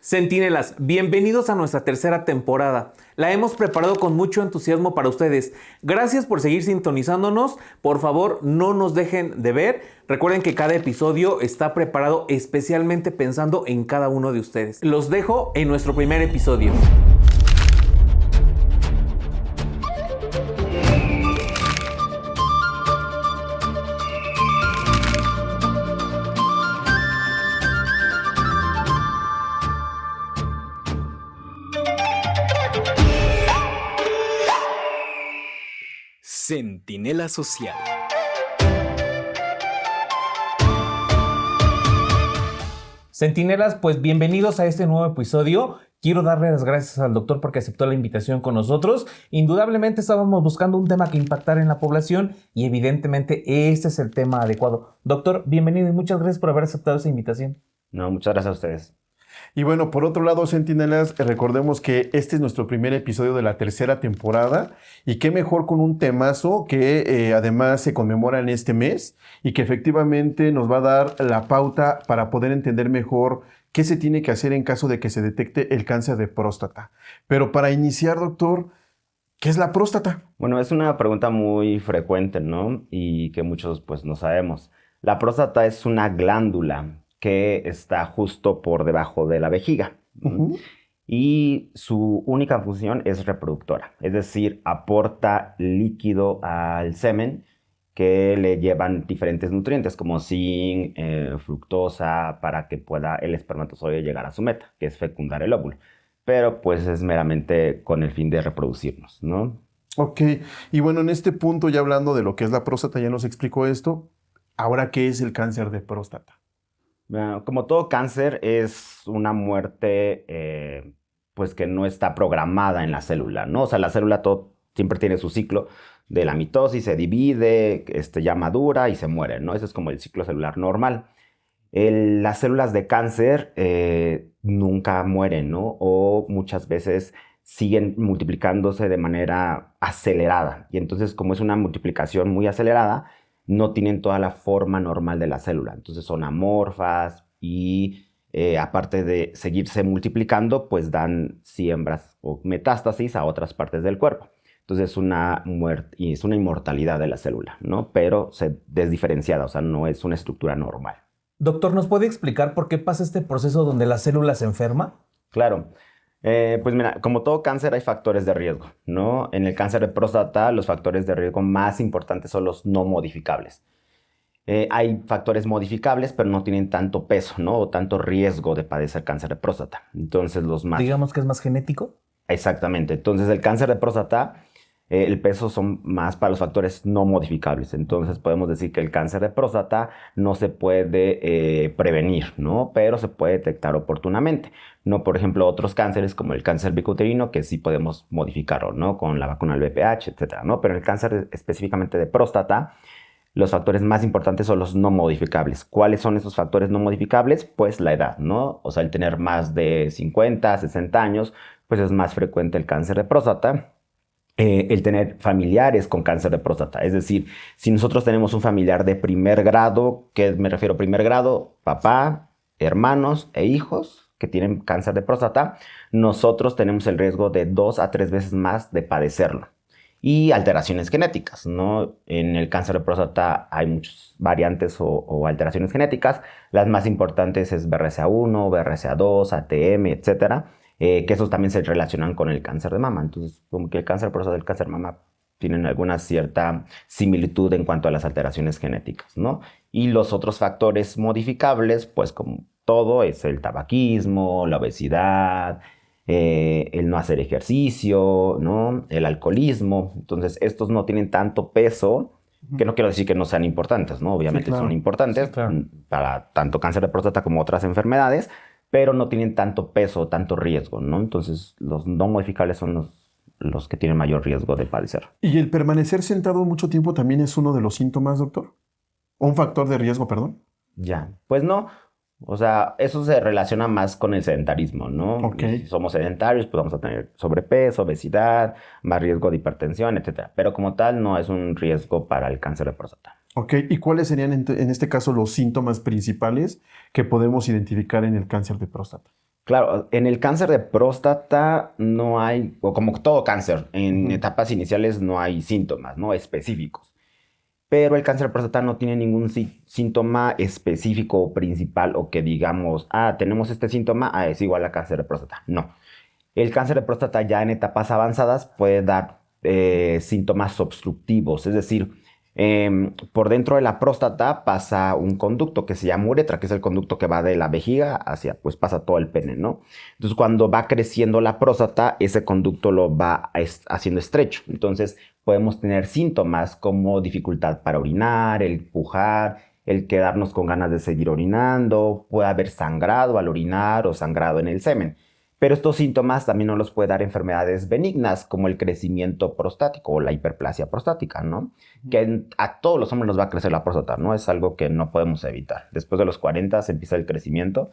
Centinelas, bienvenidos a nuestra tercera temporada. La hemos preparado con mucho entusiasmo para ustedes. Gracias por seguir sintonizándonos. Por favor, no nos dejen de ver. Recuerden que cada episodio está preparado especialmente pensando en cada uno de ustedes. Los dejo en nuestro primer episodio. Centinela Social. Centinelas, pues bienvenidos a este nuevo episodio. Quiero darle las gracias al doctor porque aceptó la invitación con nosotros. Indudablemente estábamos buscando un tema que impactara en la población y evidentemente este es el tema adecuado. Doctor, bienvenido y muchas gracias por haber aceptado esa invitación. No, muchas gracias a ustedes. Y bueno, por otro lado, Centinelas, recordemos que este es nuestro primer episodio de la tercera temporada y qué mejor con un temazo que además se conmemora en este mes y que efectivamente nos va a dar la pauta para poder entender mejor qué se tiene que hacer en caso de que se detecte el cáncer de próstata. Pero para iniciar, doctor, ¿qué es la próstata? Bueno, es una pregunta muy frecuente, ¿no? Y que muchos pues no sabemos. La próstata es una glándula que está justo por debajo de la vejiga. Uh-huh. Y su única función es reproductora, es decir, aporta líquido al semen que le llevan diferentes nutrientes como zinc, fructosa, para que pueda el espermatozoide llegar a su meta, que es fecundar el óvulo. Pero pues es meramente con el fin de reproducirnos, ¿no? Ok, y bueno, en este punto ya hablando de lo que es la próstata, ya nos explicó esto. Ahora, ¿qué es el cáncer de próstata? Como todo cáncer, es una muerte pues que no está programada en la célula, ¿no? O sea, la célula siempre tiene su ciclo de la mitosis, se divide, ya madura y se muere, ¿no? Ese es como el ciclo celular normal. Las células de cáncer nunca mueren, ¿no? O muchas veces siguen multiplicándose de manera acelerada. Y entonces, como es una multiplicación muy acelerada, no tienen toda la forma normal de la célula. Entonces son amorfas y aparte de seguirse multiplicando, pues dan siembras o metástasis a otras partes del cuerpo. Entonces es una muerte y es una inmortalidad de la célula, ¿no? Pero desdiferenciada, o sea, no es una estructura normal. Doctor, ¿nos puede explicar por qué pasa este proceso donde la célula se enferma? Claro. Pues mira, como todo cáncer hay factores de riesgo, ¿no? En el cáncer de próstata los factores de riesgo más importantes son los no modificables. Hay factores modificables, pero no tienen tanto peso, ¿no? O tanto riesgo de padecer cáncer de próstata. Entonces los más... Digamos que es más genético. Exactamente. Entonces el cáncer de próstata, el peso son más para los factores no modificables. Entonces podemos decir que el cáncer de próstata no se puede prevenir, ¿no? Pero se puede detectar oportunamente. No, por ejemplo, otros cánceres como el cáncer bicuterino, que sí podemos modificarlo, ¿no? Con la vacuna del VPH, etcétera, ¿no? Pero el cáncer específicamente de próstata, los factores más importantes son los no modificables. ¿Cuáles son esos factores no modificables? Pues la edad, ¿no? O sea, el tener más de 50, 60 años, pues es más frecuente el cáncer de próstata. El tener familiares con cáncer de próstata. Es decir, si nosotros tenemos un familiar de primer grado, ¿qué me refiero a primer grado? Papá, hermanos e hijos que tienen cáncer de próstata, nosotros tenemos el riesgo de 2 a 3 veces más de padecerlo. Y alteraciones genéticas, ¿no? En el cáncer de próstata hay muchas variantes o alteraciones genéticas. Las más importantes es BRCA1, BRCA2, ATM, etcétera. Que esos también se relacionan con el cáncer de mama. Entonces, como que el cáncer de próstata y el cáncer de mama tienen alguna cierta similitud en cuanto a las alteraciones genéticas, ¿no? Y los otros factores modificables, pues como todo, es el tabaquismo, la obesidad, el no hacer ejercicio, ¿no? El alcoholismo. Entonces, estos no tienen tanto peso, que no quiero decir que no sean importantes, ¿no? Obviamente sí, claro, son importantes, sí, claro, para tanto cáncer de próstata como otras enfermedades, pero no tienen tanto peso, tanto riesgo, ¿no? Entonces, los no modificables son los que tienen mayor riesgo de padecer. ¿Y el permanecer sentado mucho tiempo también es uno de los síntomas, doctor? ¿O un factor de riesgo, perdón? Ya, pues no. O sea, eso se relaciona más con el sedentarismo, ¿no? Okay. Si somos sedentarios, pues vamos a tener sobrepeso, obesidad, más riesgo de hipertensión, etc. Pero como tal, no es un riesgo para el cáncer de próstata. Ok, ¿y cuáles serían en este caso los síntomas principales que podemos identificar en el cáncer de próstata? Claro, en el cáncer de próstata no hay, o como todo cáncer, en etapas iniciales no hay síntomas, ¿no? Específicos. Pero el cáncer de próstata no tiene ningún síntoma específico o principal o que digamos, tenemos este síntoma, es igual a cáncer de próstata. No. El cáncer de próstata ya en etapas avanzadas puede dar síntomas obstructivos, es decir, por dentro de la próstata pasa un conducto que se llama uretra, que es el conducto que va de la vejiga hacia, pues pasa todo el pene, ¿no? Entonces cuando va creciendo la próstata, ese conducto lo va haciendo estrecho. Entonces podemos tener síntomas como dificultad para orinar, el pujar, el quedarnos con ganas de seguir orinando, puede haber sangrado al orinar o sangrado en el semen. Pero estos síntomas también nos los puede dar enfermedades benignas como el crecimiento prostático o la hiperplasia prostática, ¿no? Que a todos los hombres nos va a crecer la próstata, ¿no? Es algo que no podemos evitar. Después de los 40 se empieza el crecimiento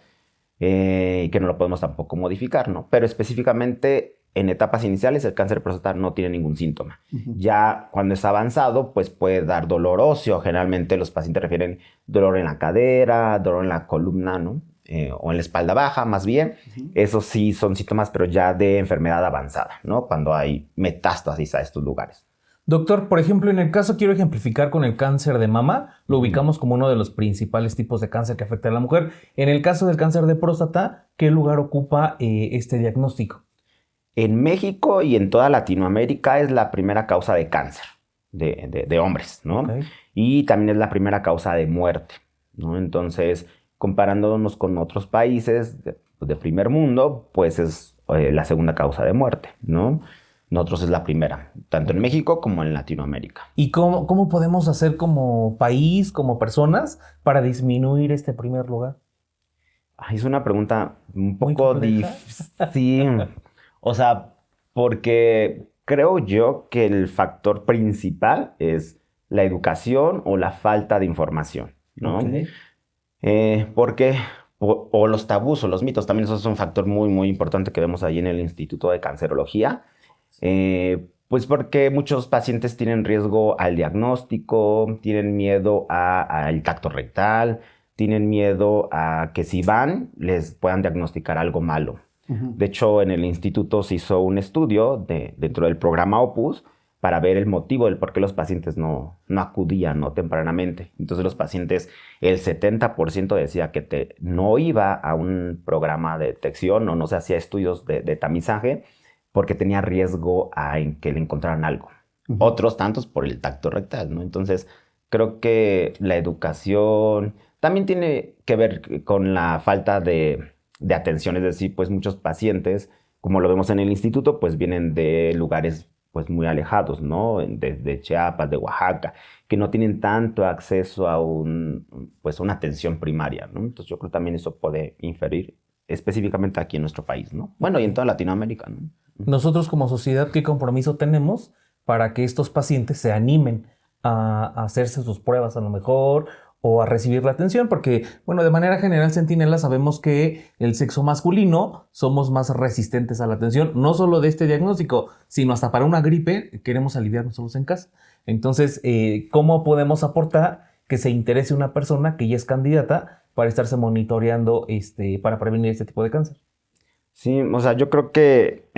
y que no lo podemos tampoco modificar, ¿no? Pero específicamente en etapas iniciales el cáncer de próstata no tiene ningún síntoma. Ya cuando es avanzado, pues puede dar dolor óseo. Generalmente los pacientes refieren dolor en la cadera, dolor en la columna, ¿no? O en la espalda baja, más bien. Esos sí son síntomas, pero ya de enfermedad avanzada, ¿no? Cuando hay metástasis a estos lugares. Doctor, por ejemplo, en el caso quiero ejemplificar con el cáncer de mama, lo ubicamos como uno de los principales tipos de cáncer que afecta a la mujer. En el caso del cáncer de próstata, ¿qué lugar ocupa este diagnóstico? En México y en toda Latinoamérica es la primera causa de cáncer de hombres, ¿no? Okay. Y también es la primera causa de muerte, ¿no? Entonces, comparándonos con otros países de primer mundo, pues es la segunda causa de muerte, ¿no? Nosotros es la primera, tanto en México como en Latinoamérica. ¿Y cómo podemos hacer como país, como personas, para disminuir este primer lugar? Es una pregunta un poco difícil. O sea, porque creo yo que el factor principal es la educación o la falta de información, ¿no? Okay. Porque o los tabús o los mitos, también eso es un factor muy, muy importante que vemos ahí en el Instituto de Cancerología. Pues porque muchos pacientes tienen riesgo al diagnóstico, tienen miedo al tacto rectal, tienen miedo a que si van les puedan diagnosticar algo malo. De hecho, en el instituto se hizo un estudio dentro del programa Opus para ver el motivo del por qué los pacientes no acudían, ¿no? Tempranamente. Entonces los pacientes, el 70% decía que no iba a un programa de detección o no se hacía estudios de tamizaje porque tenía riesgo en que le encontraran algo. Otros tantos por el tacto rectal, ¿no? Entonces creo que la educación también tiene que ver con la falta de atención, es decir, pues muchos pacientes, como lo vemos en el instituto, pues vienen de lugares pues muy alejados, ¿no? De Chiapas, de Oaxaca, que no tienen tanto acceso a una atención primaria, ¿no? Entonces yo creo que también eso puede inferir específicamente aquí en nuestro país, ¿no? Bueno, y en toda Latinoamérica, ¿no? Nosotros como sociedad, ¿qué compromiso tenemos para que estos pacientes se animen a hacerse sus pruebas a lo mejor o a recibir la atención? Porque, bueno, de manera general, Centinela, sabemos que el sexo masculino somos más resistentes a la atención, no solo de este diagnóstico, sino hasta para una gripe queremos aliviarnos solos en casa. Entonces, ¿cómo podemos aportar que se interese una persona que ya es candidata para estarse monitoreando para prevenir este tipo de cáncer? Sí, o sea, yo creo que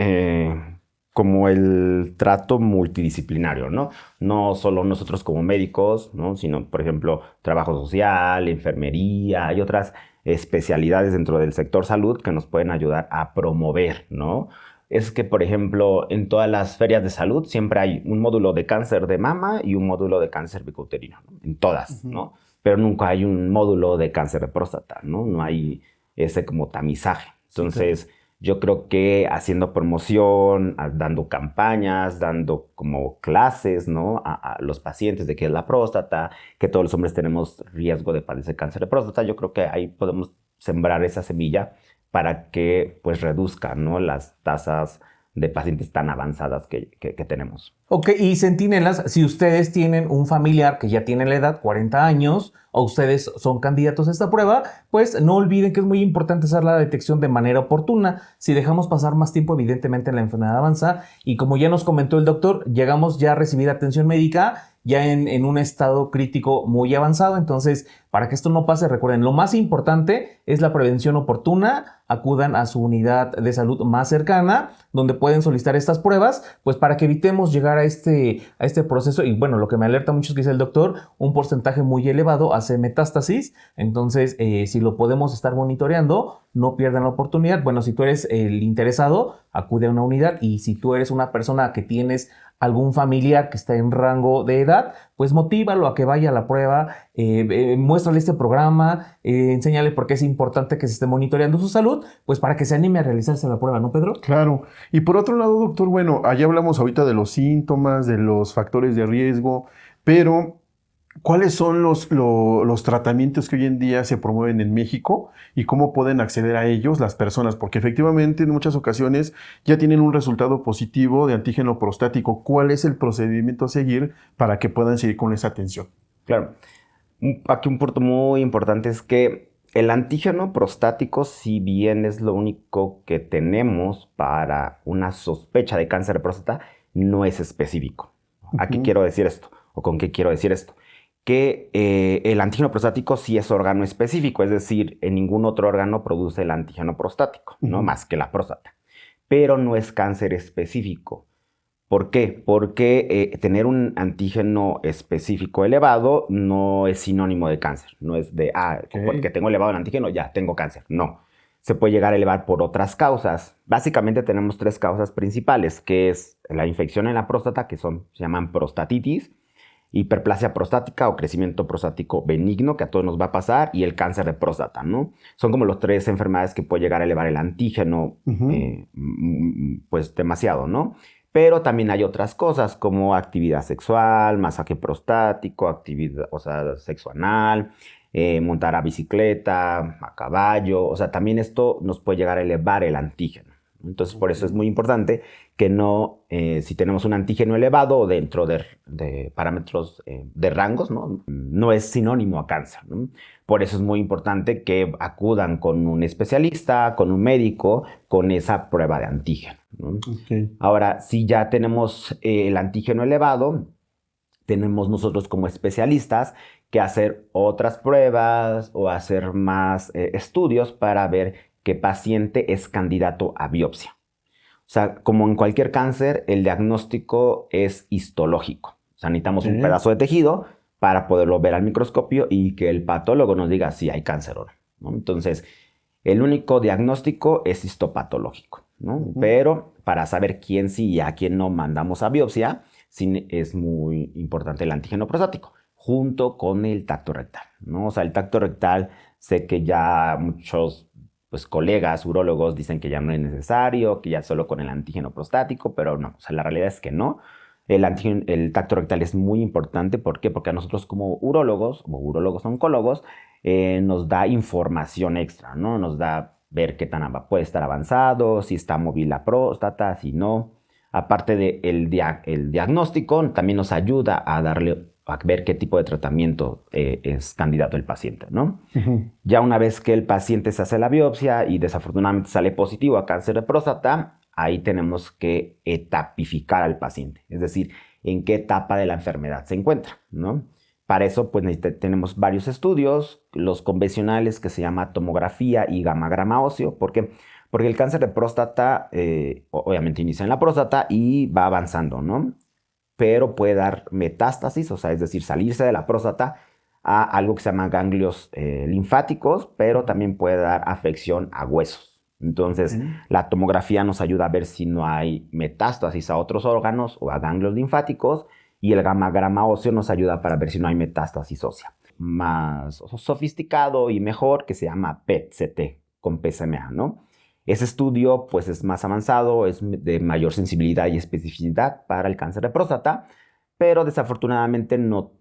como el trato multidisciplinario, ¿no? No solo nosotros como médicos, ¿no? Sino, por ejemplo, trabajo social, enfermería, hay otras especialidades dentro del sector salud que nos pueden ayudar a promover, ¿no? Es que, por ejemplo, en todas las ferias de salud siempre hay un módulo de cáncer de mama y un módulo de cáncer bicouterino, ¿no? En todas, ¿no? Pero nunca hay un módulo de cáncer de próstata, ¿no? No hay ese como tamizaje. Entonces, sí, claro. Yo creo que haciendo promoción, dando campañas, dando como clases, ¿no? A los pacientes de qué es la próstata, que todos los hombres tenemos riesgo de padecer cáncer de próstata, yo creo que ahí podemos sembrar esa semilla para que pues reduzcan, ¿no? Las tasas de pacientes tan avanzadas que tenemos. Ok, y centinelas, si ustedes tienen un familiar que ya tiene la edad, 40 años, o ustedes son candidatos a esta prueba, pues no olviden que es muy importante hacer la detección de manera oportuna. Si dejamos pasar más tiempo, evidentemente la enfermedad avanza, y como ya nos comentó el doctor, llegamos ya a recibir atención médica ya en un estado crítico muy avanzado. Entonces, para que esto no pase, recuerden, lo más importante es la prevención oportuna. Acudan a su unidad de salud más cercana, donde pueden solicitar estas pruebas, pues para que evitemos llegar a este proceso. Y bueno, lo que me alerta mucho es que dice el doctor, un porcentaje muy elevado hace metástasis. Entonces, si lo podemos estar monitoreando, no pierdan la oportunidad. Bueno, si tú eres el interesado, acude a una unidad, y si tú eres una persona que tienes algún familiar que está en rango de edad, pues motívalo a que vaya a la prueba, muéstrale este programa, enséñale por qué es importante que se esté monitoreando su salud, pues para que se anime a realizarse la prueba, ¿no, Pedro? Claro. Y por otro lado, doctor, bueno, allá hablamos ahorita de los síntomas, de los factores de riesgo, pero ¿cuáles son los tratamientos que hoy en día se promueven en México y cómo pueden acceder a ellos las personas? Porque efectivamente en muchas ocasiones ya tienen un resultado positivo de antígeno prostático. ¿Cuál es el procedimiento a seguir para que puedan seguir con esa atención? Claro. Aquí un punto muy importante es que el antígeno prostático, si bien es lo único que tenemos para una sospecha de cáncer de próstata, no es específico. ¿A qué quiero decir esto? ¿O con qué quiero decir esto? Que el antígeno prostático sí es órgano específico, es decir, en ningún otro órgano produce el antígeno prostático, ¿no? Más que la próstata. Pero no es cáncer específico. ¿Por qué? Porque tener un antígeno específico elevado no es sinónimo de cáncer. No es de, porque tengo elevado el antígeno, ya tengo cáncer. No. Se puede llegar a elevar por otras causas. Básicamente tenemos 3 causas principales, que es la infección en la próstata, que se llaman prostatitis, hiperplasia prostática o crecimiento prostático benigno, que a todos nos va a pasar, y el cáncer de próstata, ¿no? Son como las 3 enfermedades que puede llegar a elevar el antígeno, pues demasiado, ¿no? Pero también hay otras cosas como actividad sexual, masaje prostático, actividad, o sea, sexo anal, montar a bicicleta, a caballo, o sea, también esto nos puede llegar a elevar el antígeno. Entonces, por eso es muy importante que no, si tenemos un antígeno elevado dentro de parámetros de rangos, ¿no? No es sinónimo a cáncer, ¿no? Por eso es muy importante que acudan con un especialista, con un médico, con esa prueba de antígeno, ¿no? Ahora, si ya tenemos el antígeno elevado, tenemos nosotros como especialistas que hacer otras pruebas o hacer más estudios para ver qué paciente es candidato a biopsia. O sea, como en cualquier cáncer, el diagnóstico es histológico. O sea, necesitamos un pedazo de tejido para poderlo ver al microscopio y que el patólogo nos diga si hay cáncer o no, ¿no? Entonces, el único diagnóstico es histopatológico, ¿no? Pero para saber quién sí y a quién no mandamos a biopsia, sí es muy importante el antígeno prostático, junto con el tacto rectal, ¿no? O sea, el tacto rectal, sé que ya muchos colegas urólogos dicen que ya no es necesario, que ya solo con el antígeno prostático, pero no, o sea, la realidad es que no. El tacto rectal es muy importante. ¿Por qué? Porque a nosotros como urólogos o urólogos oncólogos nos da información extra, ¿no? Nos da ver qué tan puede estar avanzado, si está móvil la próstata, si no. Aparte del el diagnóstico, también nos ayuda a ver qué tipo de tratamiento es candidato el paciente, ¿no? Ya una vez que el paciente se hace la biopsia y desafortunadamente sale positivo a cáncer de próstata, ahí tenemos que etapificar al paciente, es decir, en qué etapa de la enfermedad se encuentra, ¿no? Para eso, pues tenemos varios estudios, los convencionales que se llama tomografía y gamagrama óseo. ¿Por qué? Porque el cáncer de próstata, obviamente inicia en la próstata y va avanzando, ¿no? Pero puede dar metástasis, o sea, es decir, salirse de la próstata a algo que se llama ganglios linfáticos, pero también puede dar afección a huesos. Entonces, la tomografía nos ayuda a ver si no hay metástasis a otros órganos o a ganglios linfáticos, y el gamagrama óseo nos ayuda para ver si no hay metástasis ósea. Más sofisticado y mejor, que se llama PET-CT con PSMA, ¿no? Ese estudio pues es más avanzado, es de mayor sensibilidad y especificidad para el cáncer de próstata, pero desafortunadamente no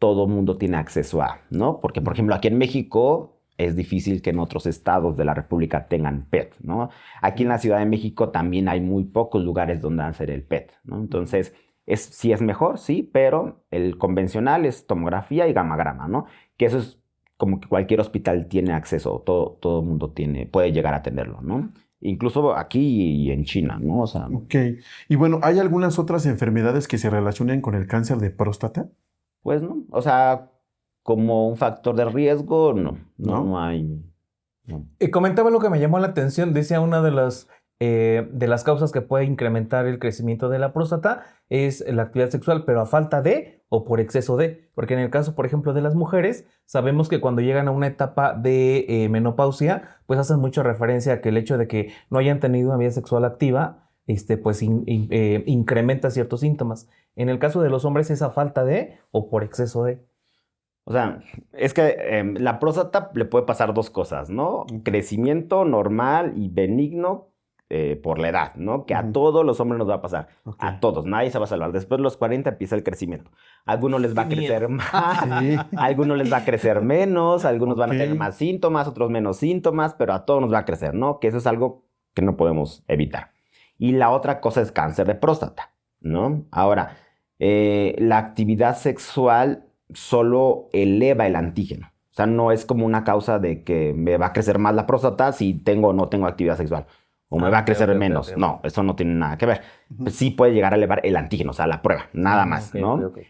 todo el mundo tiene acceso a, ¿no? Porque, por ejemplo, aquí en México es difícil que en otros estados de la República tengan PET, ¿no? Aquí en la Ciudad de México también hay muy pocos lugares donde hacer el PET, ¿no? Entonces, sí es mejor, sí, pero el convencional es tomografía y gamagrama, ¿no? Que eso es como que cualquier hospital tiene acceso, todo el mundo puede llegar a tenerlo, ¿no? Incluso aquí y en China, ¿no? O sea, Ok. Y bueno, ¿hay algunas otras enfermedades que se relacionen con el cáncer de próstata? pues no, o sea, como un factor de riesgo, no ¿No? no hay. No. Comentaba lo que me llamó la atención, decía una de las causas que puede incrementar el crecimiento de la próstata es la actividad sexual, pero a falta de o por exceso de, porque en el caso, por ejemplo, de las mujeres, sabemos que cuando llegan a una etapa de menopausia, pues hacen mucha referencia a que el hecho de que no hayan tenido una vida sexual activa, pues incrementa ciertos síntomas. En el caso de los hombres es a falta de o por exceso de. O sea, es que la próstata le puede pasar dos cosas, ¿no? Crecimiento normal y benigno por la edad, ¿no? Que a todos los hombres nos va a pasar. Ok. A todos, nadie se va a salvar. Después de los 40 empieza el crecimiento. A algunos les va a Qué crecer más, Sí. a algunos les va a crecer menos, a algunos van a Ok. tener más síntomas, otros menos síntomas, pero a todos nos va a crecer, ¿no? Que eso es algo que no podemos evitar. Y la otra cosa es cáncer de próstata, ¿no? Ahora, la actividad sexual solo eleva el antígeno. O sea, no es como una causa de que me va a crecer más la próstata si tengo o no tengo actividad sexual. O me va a crecer menos. No, eso no tiene nada que ver. Pues sí puede llegar a elevar el antígeno, o sea, la prueba, nada más, ¿no? Ok.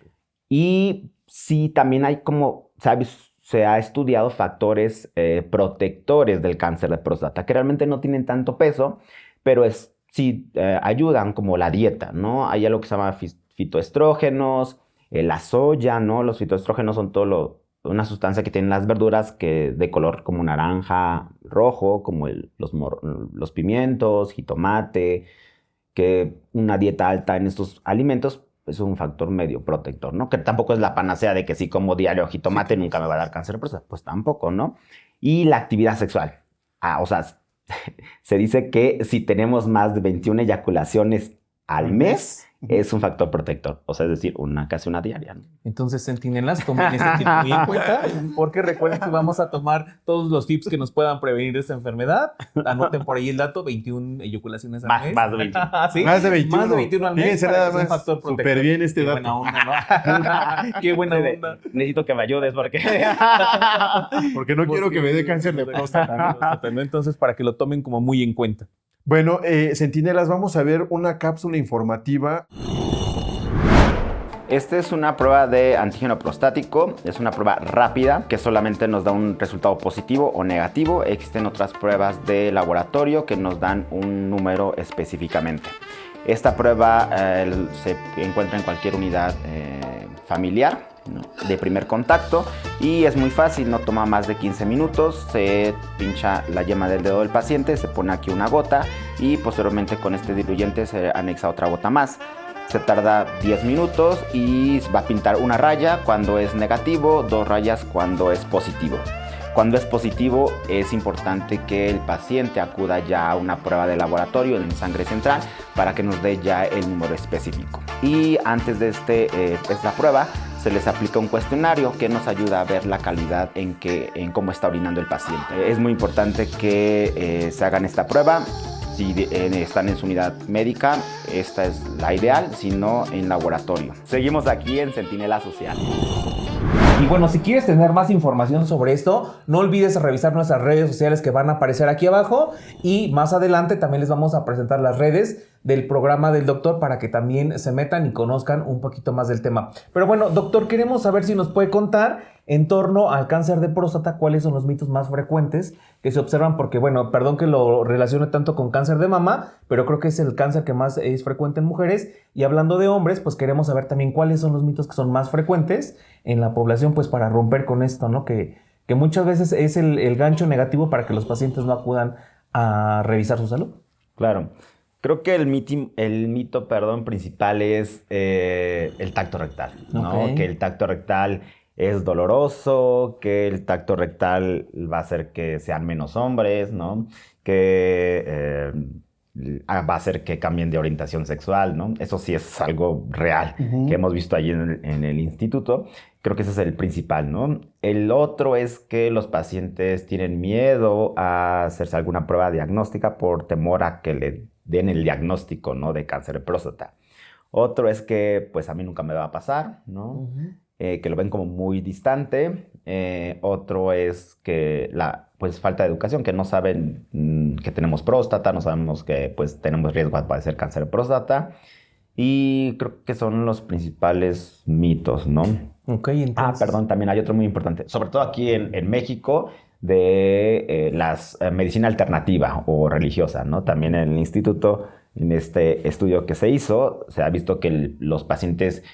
Y sí, también hay como, ¿sabes? Se ha estudiado factores protectores del cáncer de próstata, que realmente no tienen tanto peso, pero sí ayudan, como la dieta, ¿no? Hay algo que se llama fitoestrógenos, la soya, ¿no? Los fitoestrógenos son una sustancia que tienen las verduras que de color como naranja, rojo, como los pimientos, jitomate, que una dieta alta en estos alimentos es un factor medio protector, ¿no? Que tampoco es la panacea de que si como diario jitomate nunca me va a dar cáncer de próstata, pues tampoco, ¿no? Y la actividad sexual. O sea, se dice que si tenemos más de 21 eyaculaciones al mes, es un factor protector. O sea, es decir, casi una diaria, ¿no? Entonces, centinelas, tomen este tip muy en cuenta, porque recuerden que vamos a tomar todos los tips que nos puedan prevenir esta enfermedad. Anoten por ahí el dato, 21 eyaculaciones al mes. Más de 21. ¿Sí? Más de 21. Más de 21 al mes. Fíjense para nada que sea un más. factor protector. Súper bien este Qué dato. buena onda, ¿no? Qué buena onda. Necesito que me ayudes porque... Porque no quiero que me dé cáncer de próstata. ¿No? Entonces, para que lo tomen como muy en cuenta. Bueno, centinelas, vamos a ver una cápsula informativa. Esta es una prueba de antígeno prostático, es una prueba rápida que solamente nos da un resultado positivo o negativo. Existen otras pruebas de laboratorio que nos dan un número específicamente. Esta prueba se encuentra en cualquier unidad familiar, ¿no?, de primer contacto, y es muy fácil, no toma más de 15 minutos. Se pincha la yema del dedo del paciente, se pone aquí una gota y posteriormente con este diluyente se anexa otra gota más. Se tarda 10 minutos y va a pintar una raya cuando es negativo, 2 rayas cuando es positivo. Cuando es positivo es importante que el paciente acuda ya a una prueba de laboratorio en sangre central para que nos dé ya el número específico. Y antes de esta prueba se les aplica un cuestionario que nos ayuda a ver la calidad en cómo está orinando el paciente. Es muy importante que se hagan esta prueba. Si están en su unidad médica, esta es la ideal, si no en laboratorio. Seguimos aquí en Centinela Social. Y bueno, si quieres tener más información sobre esto, no olvides revisar nuestras redes sociales que van a aparecer aquí abajo, y más adelante también les vamos a presentar las redes del programa del doctor para que también se metan y conozcan un poquito más del tema. Pero bueno, doctor, queremos saber si nos puede contar en torno al cáncer de próstata, cuáles son los mitos más frecuentes que se observan, porque bueno, perdón que lo relacione tanto con cáncer de mama, pero creo que es el cáncer que más es frecuente en mujeres. Y hablando de hombres, pues queremos saber también cuáles son los mitos que son más frecuentes en la población, pues para romper con esto, ¿no? Que muchas veces es el gancho negativo para que los pacientes no acudan a revisar su salud. Claro. Creo que el mito principal es el tacto rectal, ¿no? Ok. Que el tacto rectal es doloroso, que el tacto rectal va a hacer que sean menos hombres, ¿no? Que va a hacer que cambien de orientación sexual, ¿no? Eso sí es algo real que hemos visto allí en el instituto. Creo que ese es el principal, ¿no? El otro es que los pacientes tienen miedo a hacerse alguna prueba diagnóstica por temor a que le den el diagnóstico, ¿no?, de cáncer de próstata. Otro es que, pues, a mí nunca me va a pasar, ¿no? Que lo ven como muy distante. Otro es que pues, falta de educación, que no saben que tenemos próstata, no sabemos que, pues, tenemos riesgo de padecer cáncer de próstata. Y creo que son los principales mitos, ¿no? Ok, entonces... Perdón, también hay otro muy importante, sobre todo aquí en México, de medicina alternativa o religiosa, ¿no? También en el instituto, en este estudio que se hizo, se ha visto que los pacientes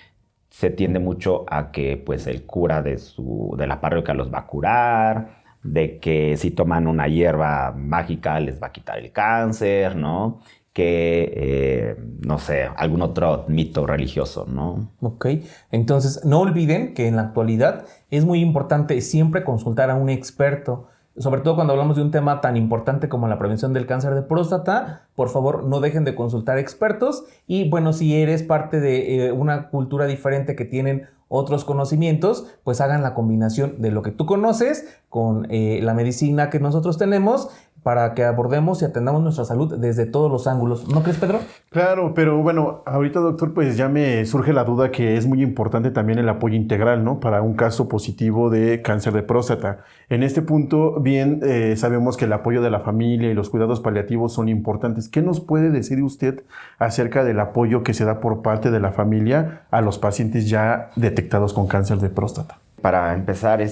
se tiende mucho a que pues el cura de la parroquia los va a curar, de que si toman una hierba mágica les va a quitar el cáncer, ¿no? Que, no sé, algún otro mito religioso, ¿no? Ok, entonces no olviden que en la actualidad es muy importante siempre consultar a un experto, sobre todo cuando hablamos de un tema tan importante como la prevención del cáncer de próstata. Por favor, no dejen de consultar expertos y bueno, si eres parte de una cultura diferente que tienen otros conocimientos, pues hagan la combinación de lo que tú conoces con la medicina que nosotros tenemos para que abordemos y atendamos nuestra salud desde todos los ángulos. ¿No crees, Pedro? Claro, pero bueno, ahorita, doctor, pues ya me surge la duda que es muy importante también el apoyo integral, ¿no? Para un caso positivo de cáncer de próstata. En este punto, bien, sabemos que el apoyo de la familia y los cuidados paliativos son importantes. ¿Qué nos puede decir usted acerca del apoyo que se da por parte de la familia a los pacientes ya detectados con cáncer de próstata? Para empezar,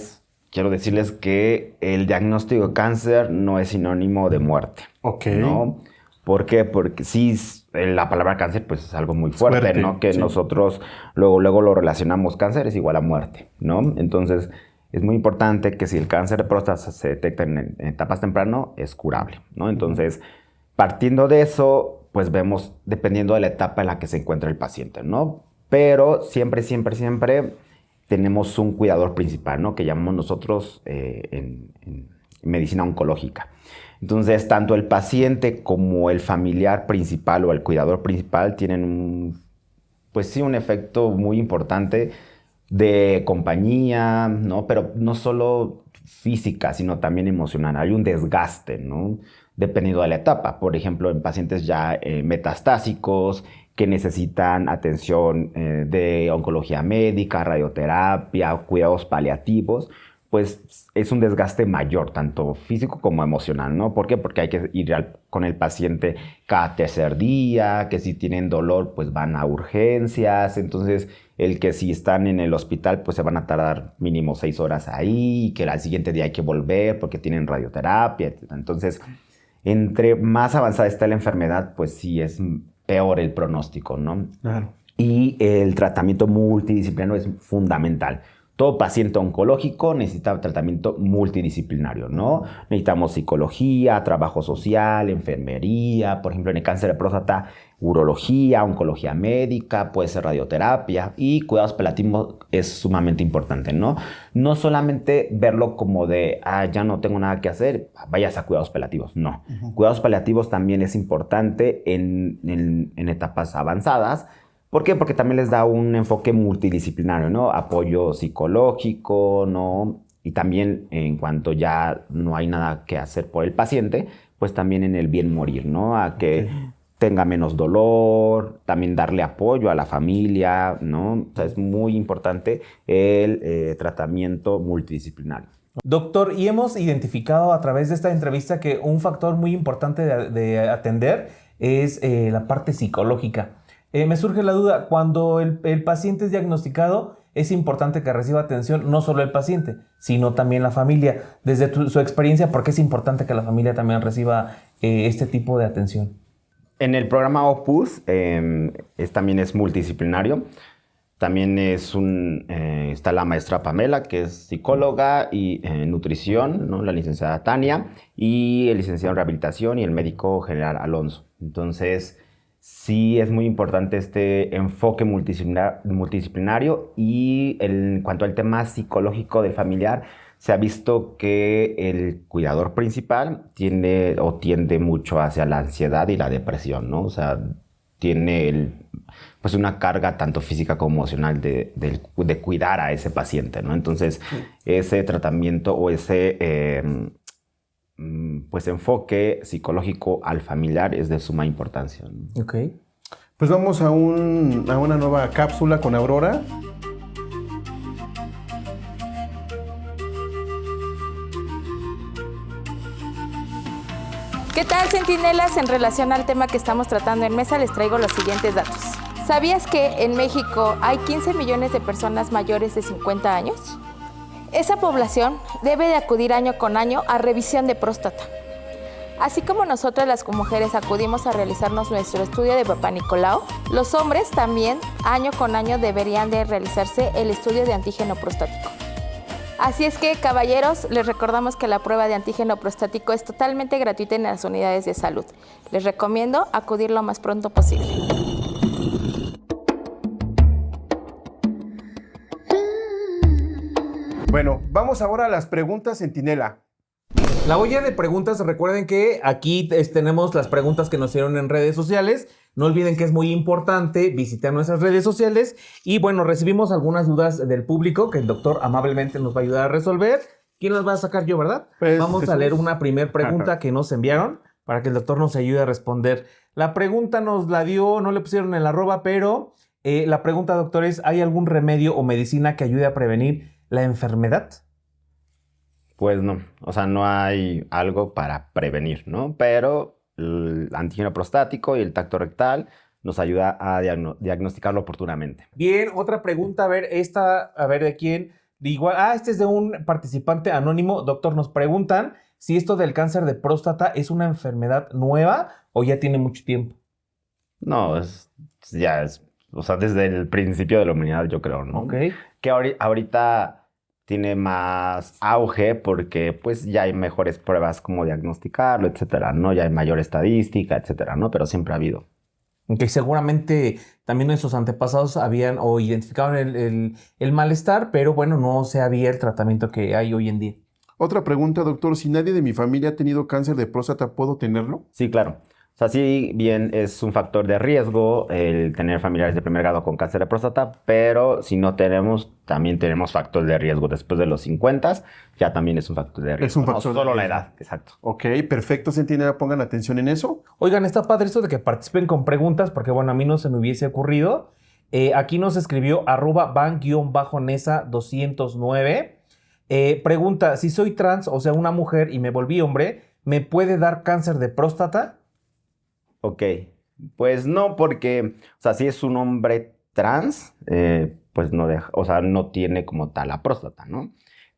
quiero decirles que el diagnóstico de cáncer no es sinónimo de muerte. Ok. ¿No? ¿Por qué? Porque sí, la palabra cáncer pues es algo muy fuerte, ¿no? Que sí. Nosotros luego lo relacionamos, cáncer es igual a muerte, ¿no? Entonces, es muy importante que si el cáncer de próstata se detecta en etapas tempranas, es curable, ¿no? Entonces, partiendo de eso, pues vemos, dependiendo de la etapa en la que se encuentra el paciente, ¿no? Pero siempre tenemos un cuidador principal, ¿no? Que llamamos nosotros en medicina oncológica. Entonces, tanto el paciente como el familiar principal o el cuidador principal tienen un efecto muy importante de compañía, ¿no? Pero no solo física, sino también emocional. Hay un desgaste, ¿no? Dependiendo de la etapa. Por ejemplo, en pacientes ya metastásicos, que necesitan atención de oncología médica, radioterapia, cuidados paliativos, pues es un desgaste mayor, tanto físico como emocional, ¿no? ¿Por qué? Porque hay que ir con el paciente cada tercer día, que si tienen dolor, pues van a urgencias. Entonces, el que si están en el hospital, pues se van a tardar mínimo 6 horas ahí, que al siguiente día hay que volver porque tienen radioterapia, etc. Entonces, entre más avanzada está la enfermedad, pues sí es peor el pronóstico, ¿no? Claro. Y el tratamiento multidisciplinario es fundamental. Todo paciente oncológico necesita tratamiento multidisciplinario, ¿no? Necesitamos psicología, trabajo social, enfermería, por ejemplo, en el cáncer de próstata, urología, oncología médica, puede ser radioterapia y cuidados paliativos es sumamente importante, ¿no? No solamente verlo como de, ya no tengo nada que hacer, vayas a cuidados paliativos, no. Cuidados paliativos también es importante en etapas avanzadas. ¿Por qué? Porque también les da un enfoque multidisciplinario, ¿no? Apoyo psicológico, ¿no? Y también en cuanto ya no hay nada que hacer por el paciente, pues también en el bien morir, ¿no? A que tenga menos dolor, también darle apoyo a la familia, ¿no? O sea, es muy importante el tratamiento multidisciplinario. Doctor, y hemos identificado a través de esta entrevista que un factor muy importante de atender es la parte psicológica. Me surge la duda, cuando el paciente es diagnosticado, es importante que reciba atención no solo el paciente, sino también la familia. Desde su experiencia, ¿por qué es importante que la familia también reciba este tipo de atención? En el programa Opus también es multidisciplinario. También está la maestra Pamela, que es psicóloga y nutrición, ¿no? La licenciada Tania, y el licenciado en rehabilitación y el médico general Alonso. Entonces, sí es muy importante este enfoque multidisciplinario y en cuanto al tema psicológico del familiar, se ha visto que el cuidador principal tiende mucho hacia la ansiedad y la depresión, ¿no? O sea, tiene pues una carga tanto física como emocional de cuidar a ese paciente, ¿no? Entonces, ese tratamiento o ese pues enfoque psicológico al familiar es de suma importancia, ¿no? Ok. Pues vamos a una nueva cápsula con Aurora. ¿Qué tal, centinelas? En relación al tema que estamos tratando en mesa, les traigo los siguientes datos. ¿Sabías que en México hay 15 millones de personas mayores de 50 años? Esa población debe de acudir año con año a revisión de próstata. Así como nosotras las mujeres acudimos a realizarnos nuestro estudio de Papá Nicolau, los hombres también año con año deberían de realizarse el estudio de antígeno prostático. Así es que, caballeros, les recordamos que la prueba de antígeno prostático es totalmente gratuita en las unidades de salud. Les recomiendo acudir lo más pronto posible. Bueno, vamos ahora a las preguntas, Centinela. La olla de preguntas, recuerden que aquí tenemos las preguntas que nos hicieron en redes sociales. No olviden que es muy importante visitar nuestras redes sociales. Y bueno, recibimos algunas dudas del público que el doctor amablemente nos va a ayudar a resolver. ¿Quién las va a sacar? Yo, ¿verdad? Pues, Vamos Jesús. a leer una primera pregunta que nos enviaron para que el doctor nos ayude a responder. La pregunta nos la dio, no le pusieron el arroba, pero la pregunta, doctor, es: ¿hay algún remedio o medicina que ayude a prevenir la enfermedad? Pues no, o sea, no hay algo para prevenir, ¿no? Pero el antígeno prostático y el tacto rectal nos ayuda a diagnosticarlo oportunamente. Bien, otra pregunta, a ver, ¿de quién? Igual, este es de un participante anónimo. Doctor, nos preguntan si esto del cáncer de próstata es una enfermedad nueva o ya tiene mucho tiempo. No, ya es, o sea, desde el principio de la humanidad, yo creo, ¿no? Ok. Que ahorita tiene más auge porque pues ya hay mejores pruebas como diagnosticarlo, etcétera, ¿no? Ya hay mayor estadística, etcétera, ¿no? Pero siempre ha habido. Que seguramente también nuestros antepasados habían o identificaban el malestar, pero bueno, no se había el tratamiento que hay hoy en día. Otra pregunta, doctor. Si nadie de mi familia ha tenido cáncer de próstata, ¿puedo tenerlo? Sí, claro. O sea, sí, bien, es un factor de riesgo el tener familiares de primer grado con cáncer de próstata, pero si no tenemos, también tenemos factor de riesgo. Después de los 50, ya también es un factor de riesgo. Es un factor no de solo la riesgo. edad, exacto. Ok, perfecto, Centinela. Pongan atención en eso. Oigan, está padre esto de que participen con preguntas, porque bueno, a mí no se me hubiese ocurrido. Aquí nos escribió @van_nesa209. Pregunta: si soy trans, o sea, una mujer y me volví hombre, ¿me puede dar cáncer de próstata? Ok, pues no, porque, o sea, si es un hombre trans, pues no deja, o sea, no tiene como tal la próstata, ¿no?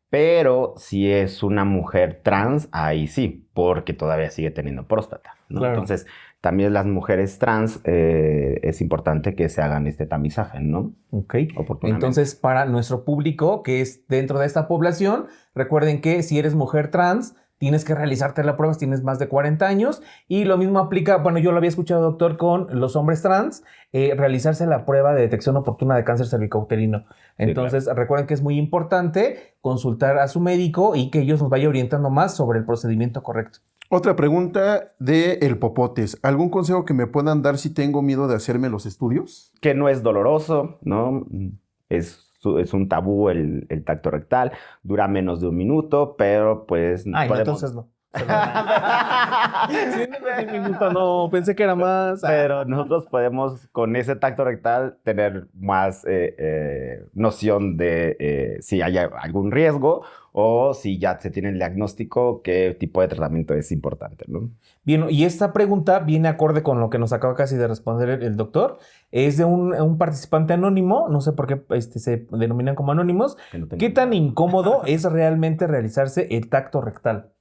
Pero si es una mujer trans, ahí sí, porque todavía sigue teniendo próstata, ¿no? Claro. Entonces, también las mujeres trans es importante que se hagan este tamizaje, ¿no? Ok. Oportunamente. Entonces, para nuestro público que es dentro de esta población, recuerden que si eres mujer trans, tienes que realizarte la prueba si tienes más de 40 años. Y lo mismo aplica, bueno, yo lo había escuchado, doctor, con los hombres trans, realizarse la prueba de detección oportuna de cáncer cervicouterino. Entonces, recuerden que es muy importante consultar a su médico y que ellos nos vayan orientando más sobre el procedimiento correcto. Otra pregunta de El Popotes. ¿Algún consejo que me puedan dar si tengo miedo de hacerme los estudios? Que no es doloroso, ¿no? Es un tabú el tacto rectal, dura menos de 1 minuto, pero pues... Ay, no, entonces no. Sí, no, pensé que era más. Pero nosotros podemos con ese tacto rectal tener más noción de si hay algún riesgo o si ya se tiene el diagnóstico, qué tipo de tratamiento es importante, ¿no? Bien, y esta pregunta viene acorde con lo que nos acaba casi de responder el doctor. Es de un participante anónimo, no sé por qué se denominan como anónimos. Que no tenga ¿Qué tan miedo. incómodo es realmente realizarse el tacto rectal?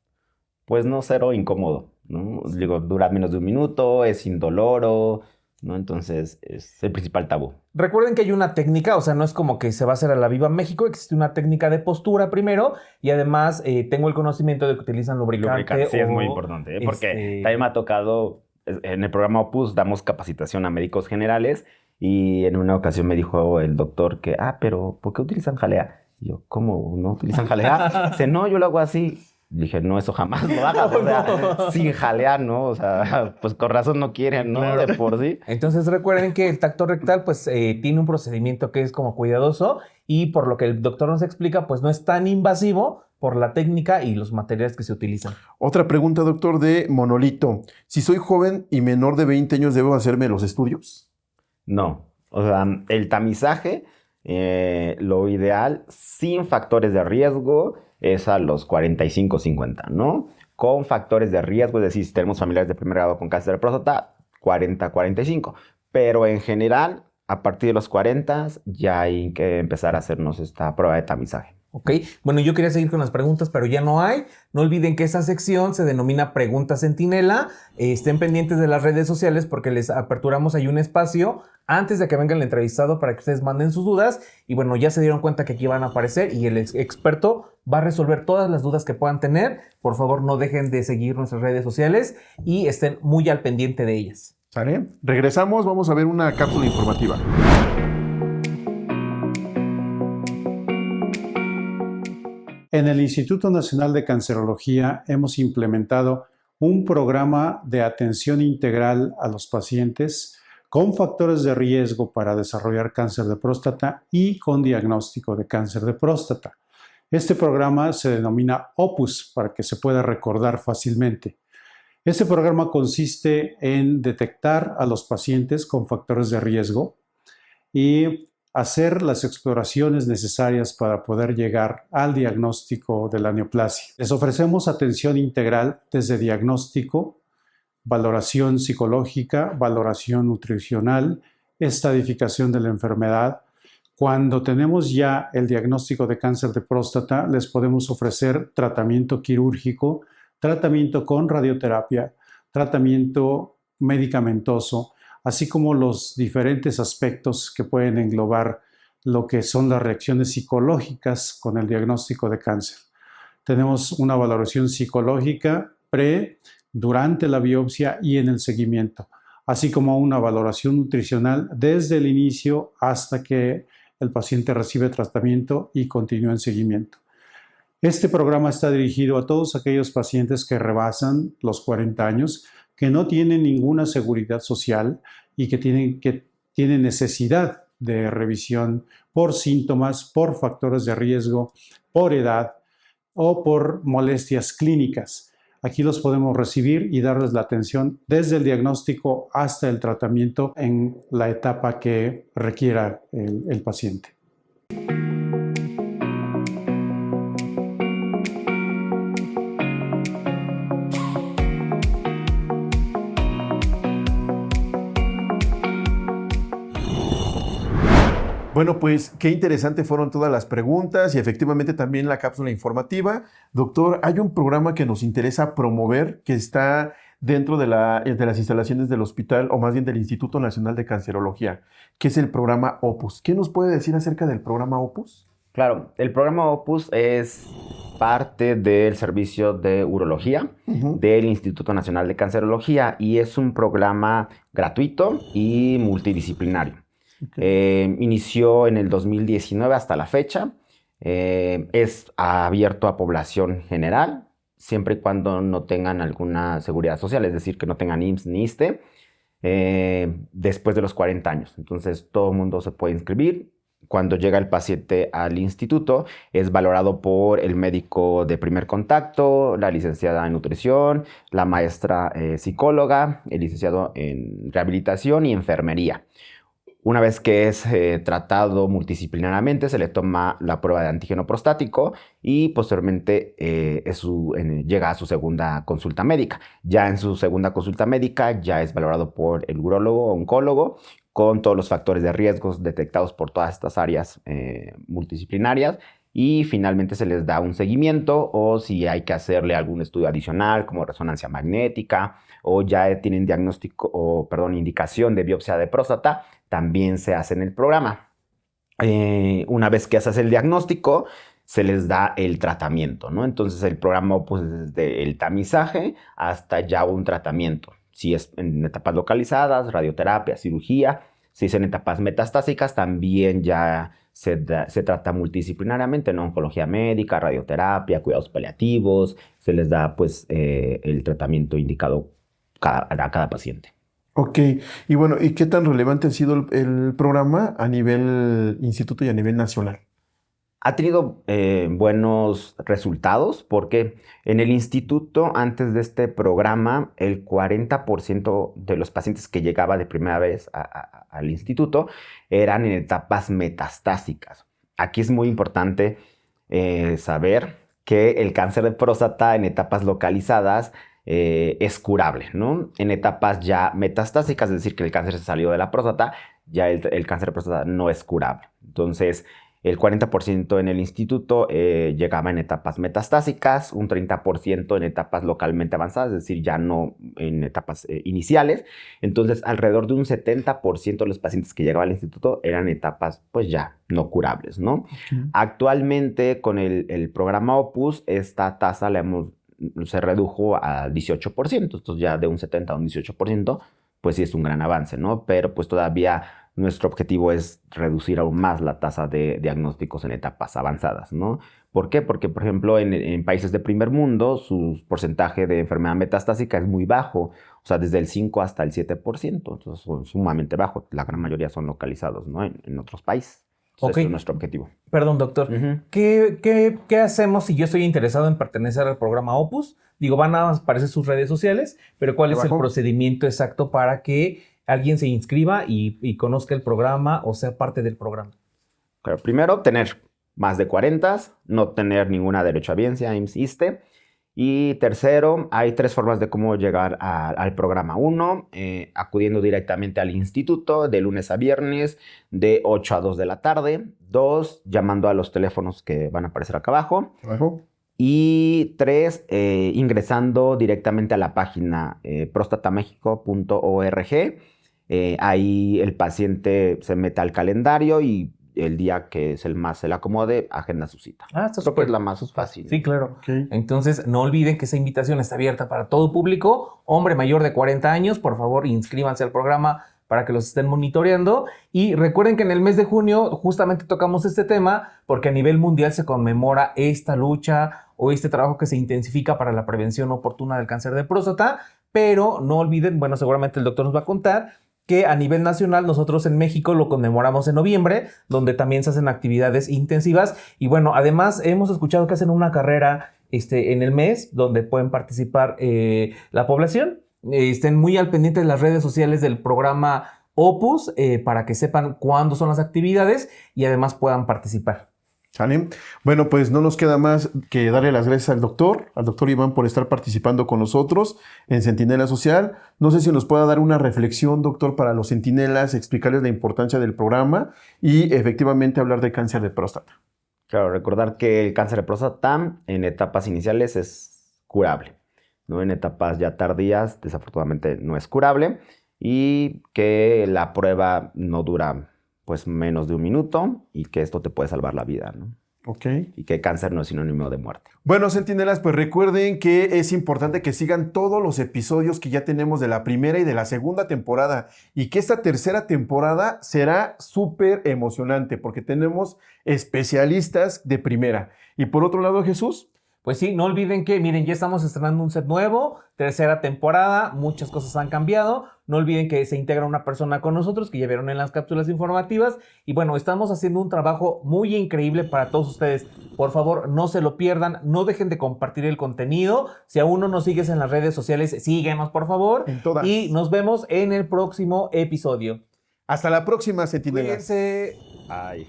Pues no cero incómodo, ¿no? Digo, dura menos de 1 minuto, es indoloro, ¿no? Entonces es el principal tabú. Recuerden que hay una técnica, o sea, no es como que se va a hacer a la viva México, existe una técnica de postura primero y además tengo el conocimiento de que utilizan lubricante. Sí, es muy importante, ¿eh? Porque también me ha tocado, en el programa Opus damos capacitación a médicos generales y en una ocasión me dijo el doctor que, pero ¿por qué utilizan jalea? Y yo, ¿cómo no utilizan jalea? Dice, no, yo lo hago así. Dije, no, eso jamás lo hagas, o sea, sin jalear, ¿no? O sea, pues con razón no quieren, ¿no? Claro. De por sí. Entonces recuerden que el tacto rectal pues tiene un procedimiento que es como cuidadoso y por lo que el doctor nos explica pues no es tan invasivo por la técnica y los materiales que se utilizan. Otra pregunta, doctor, de Monolito. Si soy joven y menor de 20 años, ¿debo hacerme los estudios? No, o sea, el tamizaje, lo ideal, sin factores de riesgo, es a los 45, 50, ¿no? Con factores de riesgo, es decir, si tenemos familiares de primer grado con cáncer de próstata, 40, 45. Pero en general, a partir de los 40 ya hay que empezar a hacernos esta prueba de tamizaje. Ok, bueno, yo quería seguir con las preguntas, pero ya no hay. No olviden que esa sección se denomina Pregunta Centinela. Estén pendientes de las redes sociales porque les aperturamos ahí un espacio antes de que venga el entrevistado para que ustedes manden sus dudas. Y bueno, ya se dieron cuenta que aquí van a aparecer y el experto va a resolver todas las dudas que puedan tener. Por favor, no dejen de seguir nuestras redes sociales y estén muy al pendiente de ellas. ¿Sale? Regresamos, vamos a ver una cápsula informativa. En el Instituto Nacional de Cancerología hemos implementado un programa de atención integral a los pacientes con factores de riesgo para desarrollar cáncer de próstata y con diagnóstico de cáncer de próstata. Este programa se denomina Opus para que se pueda recordar fácilmente. Este programa consiste en detectar a los pacientes con factores de riesgo y hacer las exploraciones necesarias para poder llegar al diagnóstico de la neoplasia. Les ofrecemos atención integral desde diagnóstico, valoración psicológica, valoración nutricional, estadificación de la enfermedad. Cuando tenemos ya el diagnóstico de cáncer de próstata, les podemos ofrecer tratamiento quirúrgico, tratamiento con radioterapia, tratamiento medicamentoso, así como los diferentes aspectos que pueden englobar lo que son las reacciones psicológicas con el diagnóstico de cáncer. Tenemos una valoración psicológica durante la biopsia y en el seguimiento, así como una valoración nutricional desde el inicio hasta que el paciente recibe tratamiento y continúa en seguimiento. Este programa está dirigido a todos aquellos pacientes que rebasan los 40 años, que no tienen ninguna seguridad social y que tienen necesidad de revisión por síntomas, por factores de riesgo, por edad o por molestias clínicas. Aquí los podemos recibir y darles la atención desde el diagnóstico hasta el tratamiento en la etapa que requiera el paciente. Bueno, pues qué interesante fueron todas las preguntas y efectivamente también la cápsula informativa. Doctor, hay un programa que nos interesa promover que está dentro de las instalaciones del hospital o más bien del Instituto Nacional de Cancerología, que es el programa Opus. ¿Qué nos puede decir acerca del programa Opus? Claro, el programa Opus es parte del servicio de urología del Instituto Nacional de Cancerología y es un programa gratuito y multidisciplinario. Okay. Inició en el 2019 hasta la fecha. Es abierto a población general, siempre y cuando no tengan alguna seguridad social, es decir, que no tengan IMSS ni ISSSTE, después de los 40 años. Entonces, todo el mundo se puede inscribir. Cuando llega el paciente al instituto, es valorado por el médico de primer contacto, la licenciada en nutrición, la maestra psicóloga, el licenciado en rehabilitación y enfermería. Una vez que es tratado multidisciplinariamente, se le toma la prueba de antígeno prostático y posteriormente llega a su segunda consulta médica. Ya en su segunda consulta médica ya es valorado por el urólogo o oncólogo con todos los factores de riesgos detectados por todas estas áreas multidisciplinarias y finalmente se les da un seguimiento o si hay que hacerle algún estudio adicional como resonancia magnética o ya tienen indicación de biopsia de próstata, también se hace en el programa. Una vez que haces el diagnóstico, se les da el tratamiento, ¿no? Entonces el programa pues desde el tamizaje hasta ya un tratamiento. Si es en etapas localizadas, radioterapia, cirugía. Si es en etapas metastásicas, también ya se trata multidisciplinariamente, ¿no? Oncología médica, radioterapia, cuidados paliativos. Se les da pues el tratamiento indicado a cada paciente. Ok, y bueno, ¿y qué tan relevante ha sido el programa a nivel instituto y a nivel nacional? Ha tenido buenos resultados porque en el instituto, antes de este programa, el 40% de los pacientes que llegaba de primera vez al instituto eran en etapas metastásicas. Aquí es muy importante saber que el cáncer de próstata en etapas localizadas es curable, ¿no? En etapas ya metastásicas, es decir, que el cáncer se salió de la próstata, ya el cáncer de próstata no es curable. Entonces, el 40% en el instituto llegaba en etapas metastásicas, un 30% en etapas localmente avanzadas, es decir, ya no en etapas iniciales. Entonces, alrededor de un 70% de los pacientes que llegaban al instituto eran etapas, pues ya no curables, ¿no? Actualmente, con el programa Opus, esta tasa se redujo al 18%, entonces ya de un 70 a un 18%, pues sí es un gran avance, ¿no? Pero pues todavía nuestro objetivo es reducir aún más la tasa de diagnósticos en etapas avanzadas, ¿no? ¿Por qué? Porque, por ejemplo, en países de primer mundo, su porcentaje de enfermedad metastásica es muy bajo, o sea, desde el 5 hasta el 7%, entonces son sumamente bajos, la gran mayoría son localizados, ¿no? En otros países. Entonces, ese es nuestro objetivo. Perdón, doctor. ¿Qué hacemos si yo estoy interesado en pertenecer al programa Opus? Digo, van a aparecer sus redes sociales, pero ¿cuál es el procedimiento exacto para que alguien se inscriba y conozca el programa o sea parte del programa? Claro, primero, tener más de 40, no tener ninguna derechohabiencia, IMSS, ISSSTE. Y tercero, hay 3 formas de cómo llegar al programa. 1, acudiendo directamente al instituto de lunes a viernes de 8 a 2 de la tarde. 2, llamando a los teléfonos que van a aparecer acá abajo. Y 3, ingresando directamente a la página prostatamexico.org. Ahí el paciente se mete al calendario y el día que se le acomode, agenda su cita. Está Creo que es la más fácil. Sí, claro. Entonces, no olviden que esa invitación está abierta para todo público. Hombre mayor de 40 años, por favor, inscríbanse al programa para que los estén monitoreando. Y recuerden que en el mes de junio justamente tocamos este tema porque a nivel mundial se conmemora esta lucha o este trabajo que se intensifica para la prevención oportuna del cáncer de próstata. Pero no olviden, bueno, seguramente el doctor nos va a contar, que a nivel nacional nosotros en México lo conmemoramos en noviembre, donde también se hacen actividades intensivas. Y bueno, además hemos escuchado que hacen una carrera en el mes donde pueden participar la población. Estén muy al pendiente de las redes sociales del programa Opus para que sepan cuándo son las actividades y además puedan participar. ¿Sale? Bueno, pues no nos queda más que darle las gracias al doctor Iván, por estar participando con nosotros en Centinela Social. No sé si nos pueda dar una reflexión, doctor, para los centinelas, explicarles la importancia del programa y efectivamente hablar de cáncer de próstata. Claro, recordar que el cáncer de próstata en etapas iniciales es curable, ¿no? En etapas ya tardías, desafortunadamente no es curable y que la prueba no dura pues menos de 1 minuto y que esto te puede salvar la vida, ¿no? Y que cáncer no es sinónimo de muerte. Bueno, centinelas, pues recuerden que es importante que sigan todos los episodios que ya tenemos de la primera y de la segunda temporada y que esta tercera temporada será súper emocionante porque tenemos especialistas de primera. Y por otro lado, Jesús. Pues sí, no olviden que, miren, ya estamos estrenando un set nuevo, tercera temporada, muchas cosas han cambiado. No olviden que se integra una persona con nosotros, que ya vieron en las cápsulas informativas. Y bueno, estamos haciendo un trabajo muy increíble para todos ustedes. Por favor, no se lo pierdan, no dejen de compartir el contenido. Si aún no nos sigues en las redes sociales, síguenos, por favor. En todas. Y nos vemos en el próximo episodio. Hasta la próxima, centinelas. Cuídense. Ay.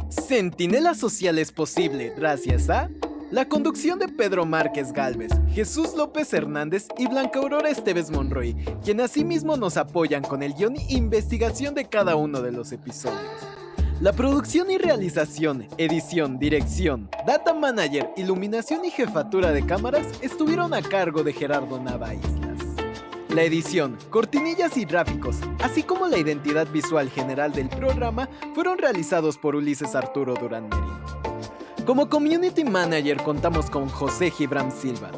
Centinela Social es posible gracias a la conducción de Pedro Márquez Gálvez, Jesús López Hernández y Blanca Aurora Esteves Monroy, quien asimismo nos apoyan con el guión e investigación de cada uno de los episodios. La producción y realización, edición, dirección, data manager, iluminación y jefatura de cámaras estuvieron a cargo de Gerardo Nava Islas. La edición, cortinillas y gráficos, así como la identidad visual general del programa fueron realizados por Ulises Arturo Durán Merino. Como Community Manager contamos con José Gibram Silva.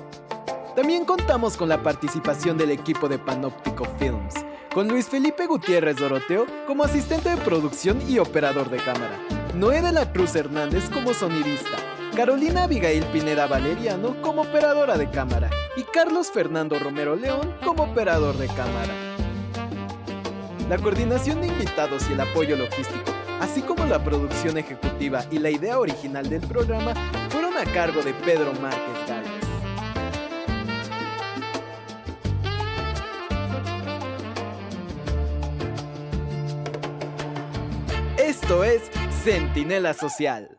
También contamos con la participación del equipo de Panóptico Films, con Luis Felipe Gutiérrez Doroteo como asistente de producción y operador de cámara, Noé de la Cruz Hernández como sonidista, Carolina Abigail Pineda Valeriano como operadora de cámara y Carlos Fernando Romero León como operador de cámara. La coordinación de invitados y el apoyo logístico, así como la producción ejecutiva y la idea original del programa, fueron a cargo de Pedro Márquez Gálvez. Esto es Centinela Social.